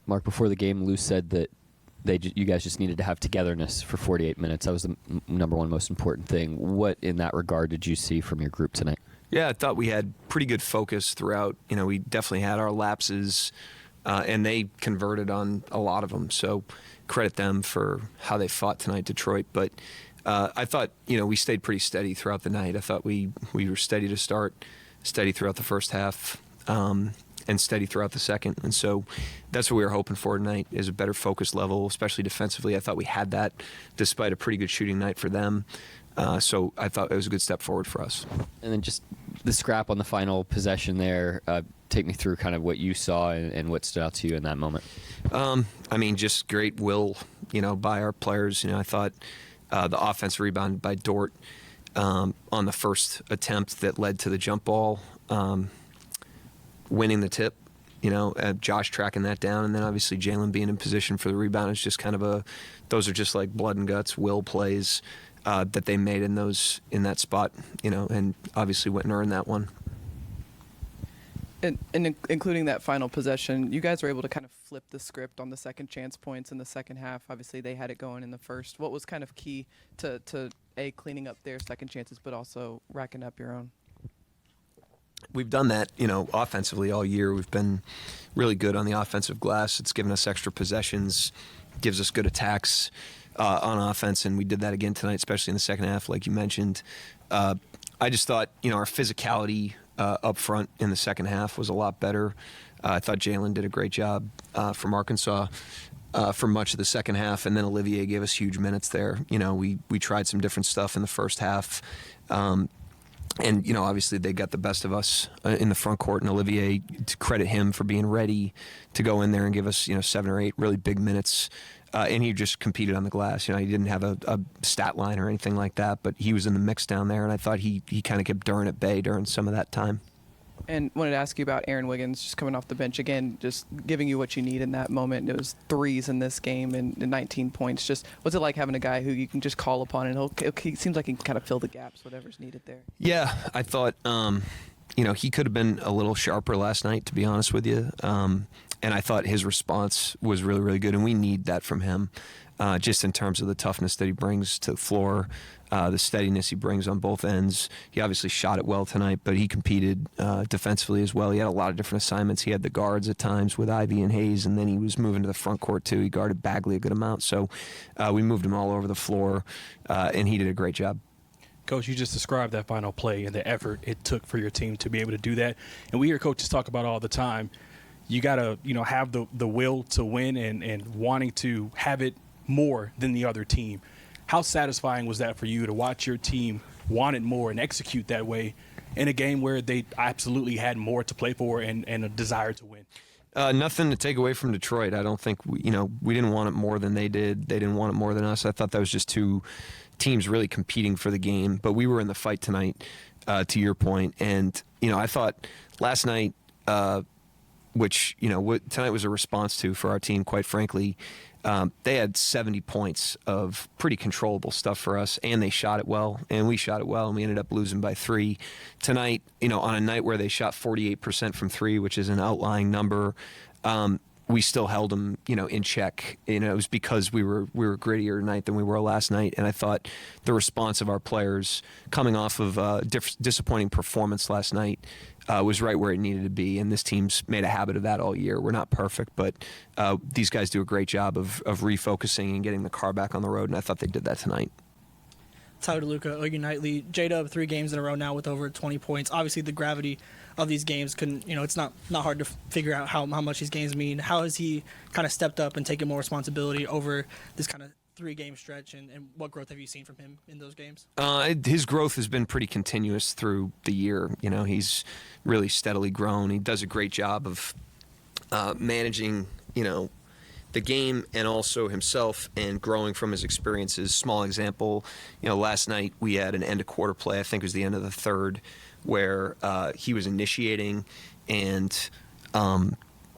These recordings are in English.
Mark, before the game, Lou said that you guys just needed to have togetherness for 48 minutes. That was the number one most important thing. What, in that regard, did you see from your group tonight? Yeah, I thought we had pretty good focus throughout. We definitely had our lapses, and they converted on a lot of them. So credit them for how they fought tonight, Detroit. But I thought, we stayed pretty steady throughout the night. I thought we were steady to start, steady throughout the first half, and steady throughout the second. And so that's what we were hoping for tonight, is a better focus level, especially defensively. I thought we had that despite a pretty good shooting night for them. So I thought it was a good step forward for us. And then just the scrap on the final possession there. Take me through kind of what you saw and what stood out to you in that moment. Just great will, by our players. I thought the offensive rebound by Dort on the first attempt that led to the jump ball, winning the tip, Josh tracking that down, and then obviously Jalen being in position for the rebound is just kind of those are just like blood and guts will plays that they made in that spot, and obviously went and earned that one. And including that final possession, you guys were able to kind of flip the script on the second chance points in the second half. Obviously, they had it going in the first. What was kind of key to cleaning up their second chances, but also racking up your own? We've done that, offensively all year. We've been really good on the offensive glass. It's given us extra possessions, gives us good attacks on offense, and we did that again tonight, especially in the second half, like you mentioned. I just thought, our physicality up front in the second half was a lot better. I thought Jalen did a great job from Arkansas for much of the second half, and then Olivier gave us huge minutes there. We tried some different stuff in the first half. And, obviously they got the best of us in the front court, and Olivier, to credit him for being ready to go in there and give us, 7 or 8 really big minutes. And he just competed on the glass. He didn't have a stat line or anything like that, but he was in the mix down there, and I thought he kind of kept Duran at bay during some of that time. And wanted to ask you about Aaron Wiggins just coming off the bench again, just giving you what you need in that moment. It was threes in this game and 19 points. Just what's it like having a guy who you can just call upon and he seems like he can kind of fill the gaps, whatever's needed there. Yeah, I thought he could have been a little sharper last night, to be honest with you. And I thought his response was really, really good, and we need that from him, just in terms of the toughness that he brings to the floor, the steadiness he brings on both ends. He obviously shot it well tonight, but he competed defensively as well. He had a lot of different assignments. He had the guards at times with Ivy and Hayes, and then he was moving to the front court too. He guarded Bagley a good amount. So we moved him all over the floor, and he did a great job. Coach, you just described that final play and the effort it took for your team to be able to do that. And we hear coaches talk about all the time, you got to, have the will to win and wanting to have it more than the other team. How satisfying was that for you to watch your team want it more and execute that way in a game where they absolutely had more to play for and a desire to win? Nothing to take away from Detroit. I don't think we didn't want it more than they did. They didn't want it more than us. I thought that was just two teams really competing for the game. But we were in the fight tonight, to your point. And, I thought last night, which, tonight was a response to for our team, quite frankly. They had 70 points of pretty controllable stuff for us, and they shot it well, and we shot it well, and we ended up losing by 3. Tonight, on a night where they shot 48% from 3, which is an outlying number, we still held them, in check. It was because we were grittier tonight than we were last night, and I thought the response of our players coming off of a disappointing performance last night was right where it needed to be, and this team's made a habit of that all year. We're not perfect, but these guys do a great job of refocusing and getting the car back on the road, and I thought they did that tonight. Tyler DeLuca, OU Nightly. JDub 3 games in a row now with over 20 points. Obviously, the gravity of these games it's not hard to figure out how much these games mean. How has he kind of stepped up and taken more responsibility over this kind of 3-game stretch, and what growth have you seen from him in those games? His growth has been pretty continuous through the year. He's really steadily grown. He does a great job of managing, the game and also himself and growing from his experiences. Small example, last night we had an end of quarter play, I think it was the end of the third, where he was initiating and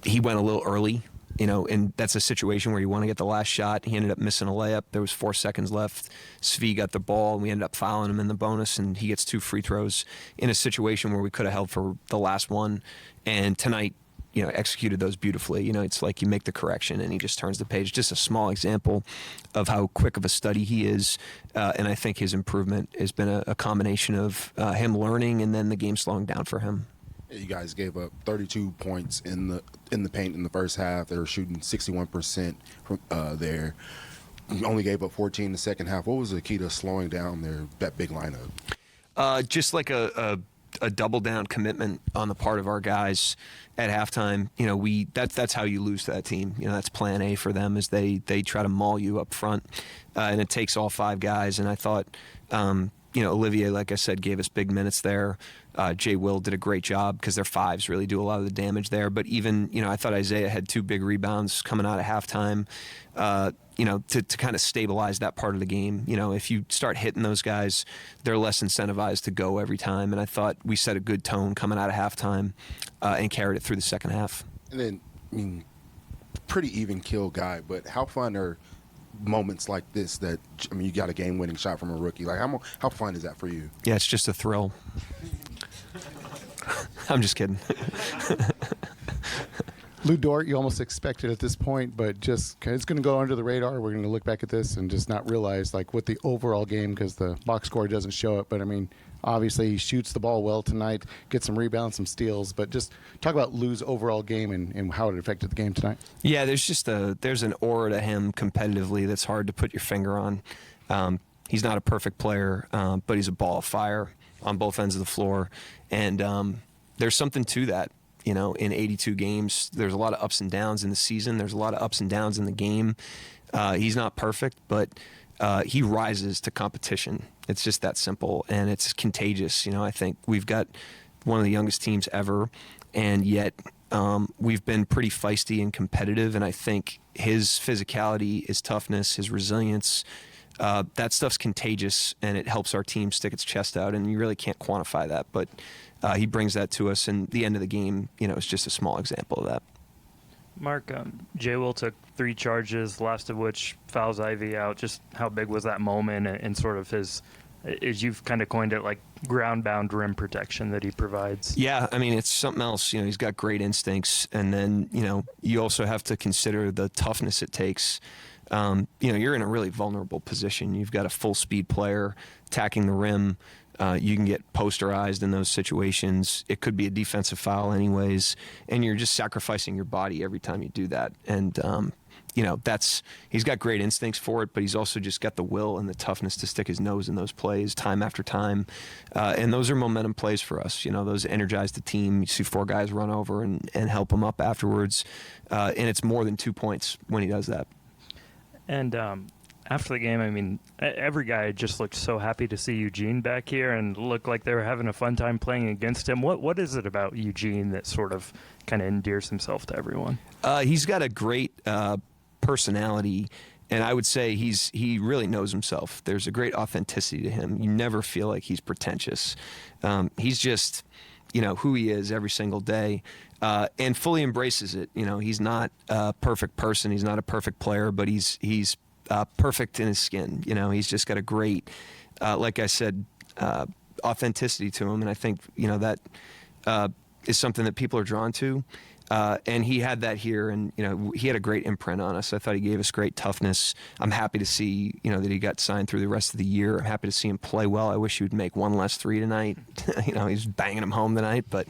he went a little early, and that's a situation where you want to get the last shot. He ended up missing a layup. There was 4 seconds left. Svi got the ball, and we ended up fouling him in the bonus, and he gets 2 free throws in a situation where we could have held for the last one. And tonight, executed those beautifully. It's like you make the correction and he just turns the page. Just a small example of how quick of a study he is, and I think his improvement has been a combination of him learning and then the game slowing down for him. You guys gave up 32 points in the paint in the first half. They were shooting 61% from there. You only gave up 14 in the second half. What was the key to slowing down that big lineup? Just like a double down commitment on the part of our guys at halftime. That's how you lose to that team. That's plan A for them, is they try to maul you up front, and it takes all 5 guys. And I thought, Olivier, like I said, gave us big minutes there. Jay Will did a great job because their 5s really do a lot of the damage there. But even, I thought Isaiah had 2 big rebounds coming out of halftime, to kind of stabilize that part of the game. If you start hitting those guys, they're less incentivized to go every time. And I thought we set a good tone coming out of halftime and carried it through the second half. And then, pretty even kill guy, but how fun are moments like this that, you got a game-winning shot from a rookie? Like, how fun is that for you? Yeah, it's just a thrill. I'm just kidding. Lou Dort, you almost expect it at this point, but just it's going to go under the radar. We're going to look back at this and just not realize what the overall game, because the box score doesn't show it. But obviously he shoots the ball well tonight, gets some rebounds, some steals. But just talk about Lou's overall game and how it affected the game tonight. Yeah, there's an aura to him competitively that's hard to put your finger on. He's not a perfect player, but he's a ball of fire on both ends of the floor, and there's something to that. In 82 games, there's a lot of ups and downs in the season. There's a lot of ups and downs in the game. He's not perfect, but he rises to competition. It's just that simple, and it's contagious. I think we've got one of the youngest teams ever, and yet we've been pretty feisty and competitive, and I think his physicality, his toughness, his resilience, that stuff's contagious, and it helps our team stick its chest out, and you really can't quantify that, but he brings that to us, and the end of the game, is just a small example of that. Mark, Jay Will took 3 charges, last of which fouls Ivy out. Just how big was that moment, and sort of his, as you've kind of coined it, like ground-bound rim protection that he provides? Yeah, it's something else. He's got great instincts, and then, you also have to consider the toughness it takes. You're in a really vulnerable position. You've got a full-speed player attacking the rim. You can get posterized in those situations. It could be a defensive foul anyways, and you're just sacrificing your body every time you do that. And, he's got great instincts for it, but he's also just got the will and the toughness to stick his nose in those plays time after time. And those are momentum plays for us. Those energize the team. You see 4 guys run over and help him up afterwards. And it's more than 2 points when he does that. And after the game, every guy just looked so happy to see Eugene back here and looked like they were having a fun time playing against him. What is it about Eugene that sort of kind of endears himself to everyone? He's got a great personality, and I would say he really knows himself. There's a great authenticity to him. You never feel like he's pretentious. He's just, who he is every single day, and fully embraces it. He's not a perfect person. He's not a perfect player, but he's perfect in his skin. He's just got a great, like I said, authenticity to him, and I think that is something that people are drawn to. And he had that here, and he had a great imprint on us. I thought he gave us great toughness. I'm happy to see that he got signed through the rest of the year. I'm happy to see him play well. I wish he would make 1 less 3 tonight. He's banging them home tonight, but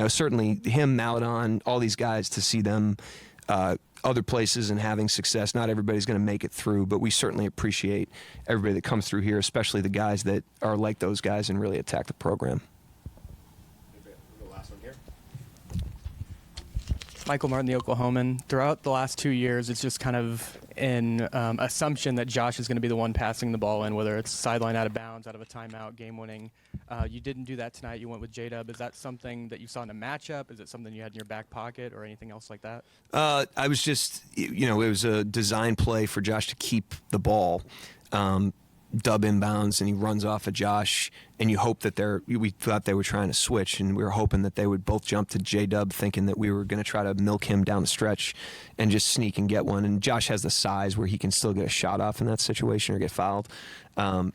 certainly him, Maladon, all these guys, to see them other places and having success. Not everybody's going to make it through, but we certainly appreciate everybody that comes through here, especially the guys that are like those guys and really attack the program. Michael Martin, the Oklahoman. Throughout the last 2 years, it's just kind of an assumption that Josh is going to be the one passing the ball in, whether it's sideline out of bounds, out of a timeout, game-winning. You didn't do that tonight. You went with JDub. Is that something that you saw in a matchup? Is it something you had in your back pocket or anything else like that? I was just, it was a design play for Josh to keep the ball. Dub inbounds, and he runs off of Josh, and you hope that we thought they were trying to switch, and we were hoping that they would both jump to J-Dub, thinking that we were going to try to milk him down the stretch and just sneak and get one. And Josh has the size where he can still get a shot off in that situation or get fouled. So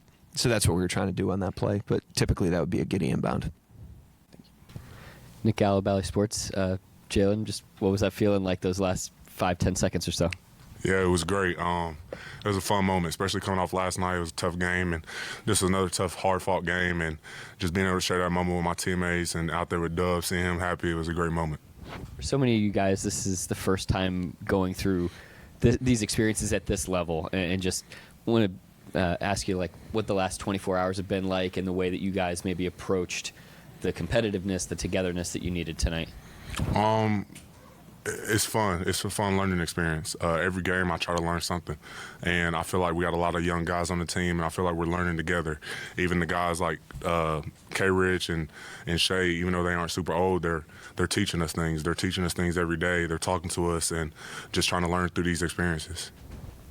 that's what we were trying to do on that play, but typically that would be a giddy inbound. Nick Gallo, Bally Sports. Jalen, just what was that feeling like those last 5-10 seconds or so? Yeah, it was great. It was a fun moment, especially coming off last night. It was a tough game, and this was another tough, hard-fought game, and just being able to share that moment with my teammates and out there with Dub, seeing him happy, it was a great moment. For so many of you guys, this is the first time going through these experiences at this level, and just want to ask you, like, what the last 24 hours have been like and the way that you guys maybe approached the competitiveness, the togetherness that you needed tonight. It's fun. It's a fun learning experience. Every game I try to learn something. And I feel like we got a lot of young guys on the team, and I feel like we're learning together. Even the guys like K-Rich and Shay, even though they aren't super old, they're teaching us things. They're teaching us things every day. They're talking to us and just trying to learn through these experiences.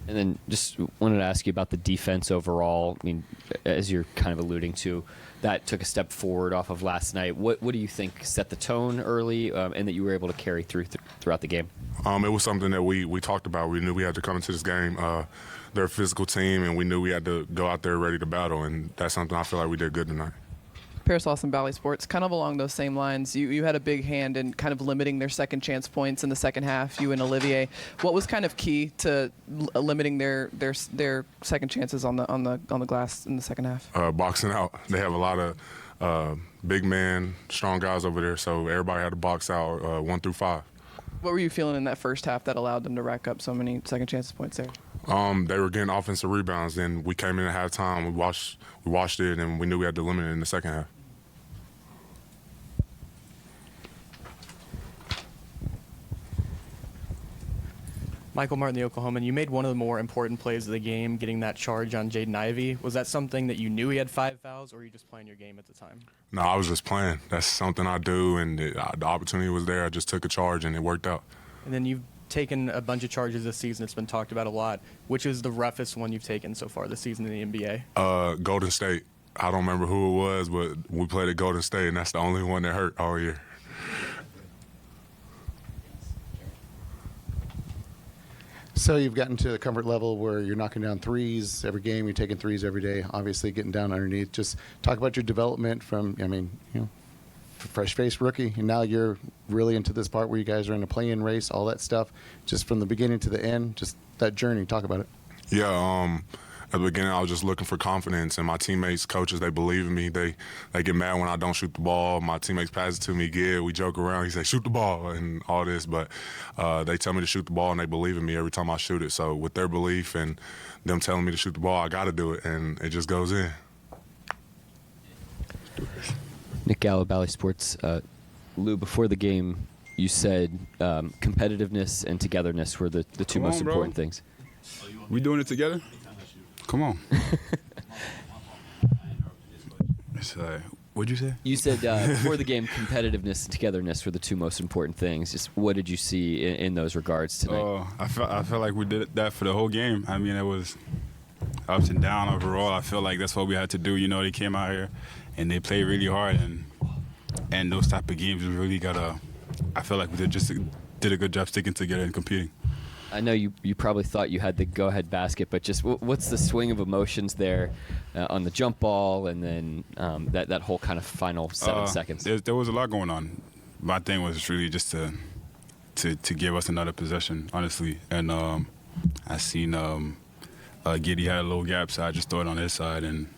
And then just wanted to ask you about the defense overall. I mean, as you're kind of alluding to, that took a step forward off of last night. What do you think set the tone early and that you were able to carry throughout the game? It was something that we talked about. We knew we had to come into this game. They're a physical team, and we knew we had to go out there ready to battle, and that's something I feel like we did good tonight. Paris Lawson Valley Sports, kind of along those same lines, you had a big hand in kind of limiting their second chance points in the second half, you and Olivier. What was kind of key to limiting their second chances on the glass in the second half? Boxing out. They have a lot of big men, strong guys over there, so everybody had to box out 1 through 5. What were you feeling in that first half that allowed them to rack up so many second chances points there? They were getting offensive rebounds, and we came in at halftime. We watched it, and we knew we had to limit it in the second half. Michael Martin, the Oklahoman, you made one of the more important plays of the game, getting that charge on Jaden Ivey. Was that something that you knew he had 5 fouls, or were you just playing your game at the time? No, I was just playing. That's something I do, and the opportunity was there. I just took a charge, and it worked out. And then you've taken a bunch of charges this season. It's been talked about a lot. Which is the roughest one you've taken so far this season in the NBA? Golden State. I don't remember who it was, but we played at Golden State, and that's the only one that hurt all year. So you've gotten to the comfort level where you're knocking down threes every game. You're taking threes every day. Obviously, getting down underneath. Just talk about your development from. I mean, fresh-faced rookie, and now you're really into this part where you guys are in a play-in race, all that stuff. Just from the beginning to the end, just that journey. Talk about it. Yeah. At the beginning, I was just looking for confidence, and my teammates, coaches, they believe in me. They get mad when I don't shoot the ball. My teammates pass it to me, we joke around. He says, shoot the ball and all this, but they tell me to shoot the ball, and they believe in me every time I shoot it. So with their belief and them telling me to shoot the ball, I got to do it, and it just goes in. Nick Gallo, Valley Sports. Lou, before the game, you said competitiveness and togetherness were the two most important things. We doing it together? Come on. What'd you say? You said before the game, competitiveness and togetherness were the two most important things. Just what did you see in those regards tonight? I felt like we did that for the whole game. I mean, it was ups and downs overall. I feel like that's what we had to do. They came out here and they played really hard, and those type of games we really gotta. I feel like we did a good job sticking together and competing. I know you probably thought you had the go-ahead basket, but just what's the swing of emotions there on the jump ball and then that whole kind of final 7 seconds? There was a lot going on. My thing was really just to give us another possession, honestly. And I seen Giddy had a little gap, so I just threw it on his side. And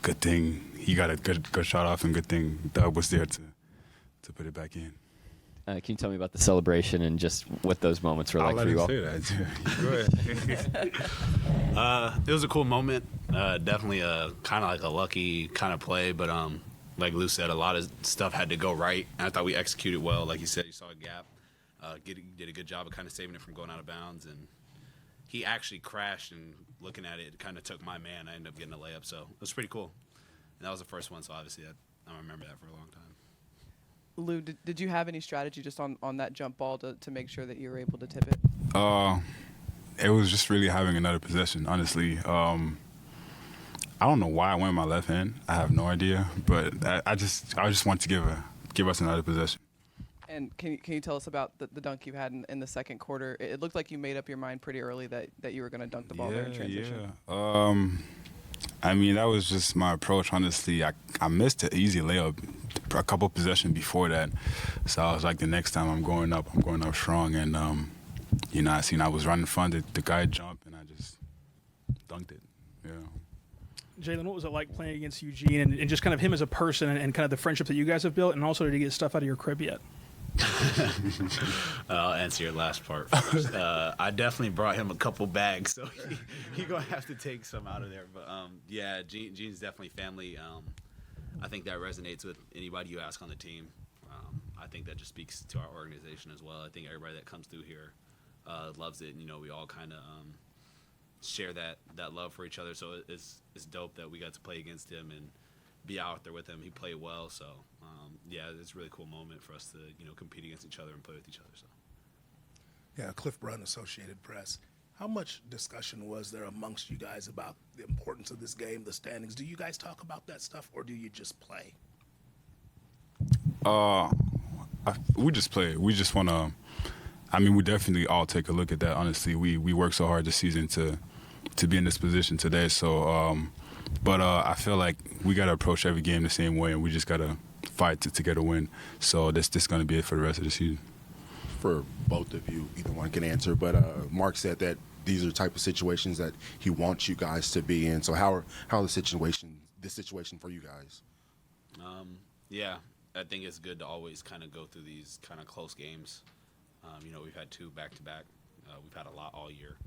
good thing he got a good shot off, and good thing Doug was there to put it back in. Can you tell me about the celebration and just what those moments were like for you all? I'll let him say that. Go ahead. It was a cool moment. Definitely kind of like a lucky kind of play, but like Lou said, a lot of stuff had to go right. And I thought we executed well. Like you said, you saw a gap. Did a good job of kind of saving it from going out of bounds. And he actually crashed, and looking at it kind of took my man. I ended up getting a layup, so it was pretty cool. And that was the first one, so obviously I remember that for a long time. Lou, did you have any strategy just on that jump ball to make sure that you were able to tip it? It was just really having another possession, honestly. I don't know why I went with my left hand. I have no idea, but I just want to give us another possession. And can you tell us about the dunk you had in the second quarter? It looked like you made up your mind pretty early that you were going to dunk the ball there in transition. Yeah. I mean, that was just my approach. Honestly, I missed an easy layup a couple possessions before that, so I was like, the next time I'm going up strong. And I was running in front, the guy jumped, and I just dunked it. Yeah. Jalen, what was it like playing against Eugene and just kind of him as a person and kind of the friendship that you guys have built, and also did you get stuff out of your crib yet? I'll answer your last part first. I definitely brought him a couple bags, so he's going to have to take some out of there. But, yeah, Gene's definitely family. I think that resonates with anybody you ask on the team. I think that just speaks to our organization as well. I think everybody that comes through here loves it. And, we all kind of share that love for each other. So it's dope that we got to play against him and be out there with him. He played well, so yeah, it's a really cool moment for us to compete against each other and play with each other. So yeah, Cliff Brunn, Associated Press. How much discussion was there amongst you guys about the importance of this game, the standings? Do you guys talk about that stuff, or do you just play? We just play. We just want to. I mean, we definitely all take a look at that. Honestly, we worked so hard this season to be in this position today. So. But I feel like we got to approach every game the same way, and we just got to fight to get a win. So this going to be it for the rest of the season. For both of you, either one can answer, but Mark said that these are the type of situations that he wants you guys to be in. So how this situation for you guys? Yeah, I think it's good to always kind of go through these kind of close games. We've had 2 back-to-back. We've had a lot all year.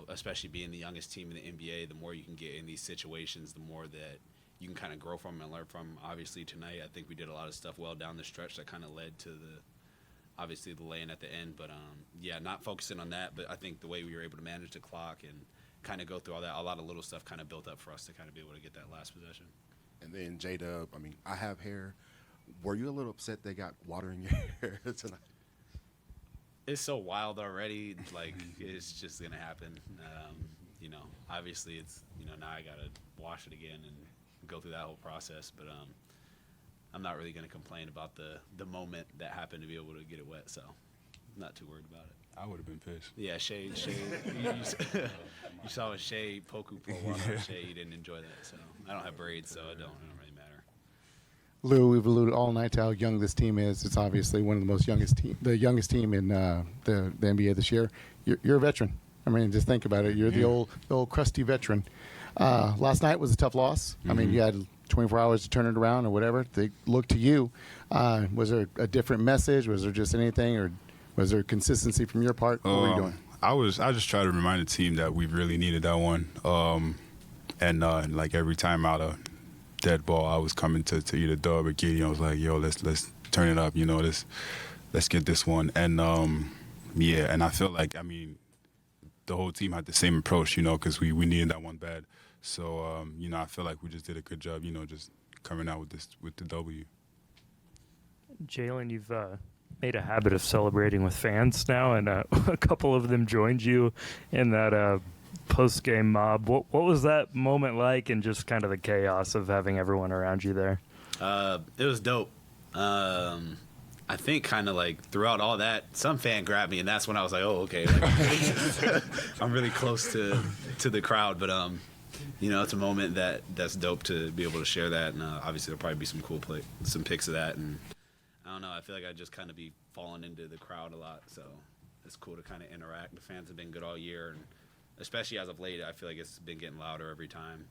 Especially being the youngest team in the NBA, the more you can get in these situations, the more that you can kind of grow from and learn from. Obviously, tonight, I think we did a lot of stuff well down the stretch that kind of led to the lay-in at the end. But, yeah, not focusing on that, but I think the way we were able to manage the clock and kind of go through all that, a lot of little stuff kind of built up for us to kind of be able to get that last possession. And then, JDub, I mean, I have hair. Were you a little upset they got water in your hair tonight? It's so wild already. Like, it's just going to happen. Obviously it's, now I got to wash it again and go through that whole process. But I'm not really going to complain about the moment that happened to be able to get it wet. So I'm not too worried about it. I would have been pissed. Yeah, Shay, you saw a Shay Poku pull water on Shay. You didn't enjoy that. So I don't have braids, so it don't really matter. Lou, we've alluded all night to how young this team is. It's obviously one of the youngest team in the NBA this year. You're a veteran. I mean, just think about it. You're the old crusty veteran. Last night was a tough loss. I mean, you had 24 hours to turn it around or whatever. They looked to you. Was there a different message? Was there just anything, or was there consistency from your part? What were you doing? I just try to remind the team that we really needed that one. And like every time out of dead ball, I was coming to either Dub or Giddy. I was like, yo, let's turn it up. Let's get this one. And yeah, and I feel like, I mean, the whole team had the same approach, because we needed that one bad. So I feel like we just did a good job, just coming out with the W. Jalen, you've made a habit of celebrating with fans now, and a couple of them joined you in that post-game mob. What was that moment like, and just kind of the chaos of having everyone around you there? It was dope. I think kind of like throughout all that, some fan grabbed me, and that's when I was like, oh, okay. Like, I'm really close to the crowd, but it's a moment that's dope to be able to share that, and obviously there'll probably be some cool some pics of that, and I don't know, I feel like I just kind of be falling into the crowd a lot, so it's cool to kind of interact. The fans have been good all year, and especially as of late, I feel like it's been getting louder every time.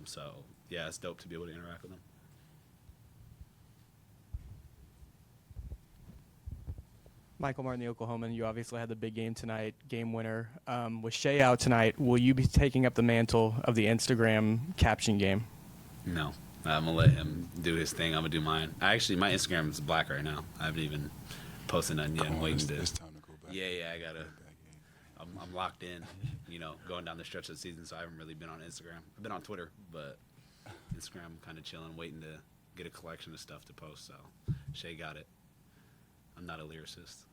So yeah, it's dope to be able to interact with them. Michael Martin, the Oklahoman, you obviously had the big game tonight, game winner. With Shea out tonight, will you be taking up the mantle of the Instagram caption game? No, I'm going to let him do his thing. I'm going to do mine. My Instagram is black right now. I haven't even posted nothing yet. I'm waiting to. It's time to go back. Yeah, I got to. I'm locked in, going down the stretch of the season, so I haven't really been on Instagram. I've been on Twitter, but Instagram, I'm kind of chilling, waiting to get a collection of stuff to post. So Shea got it. I'm not a lyricist.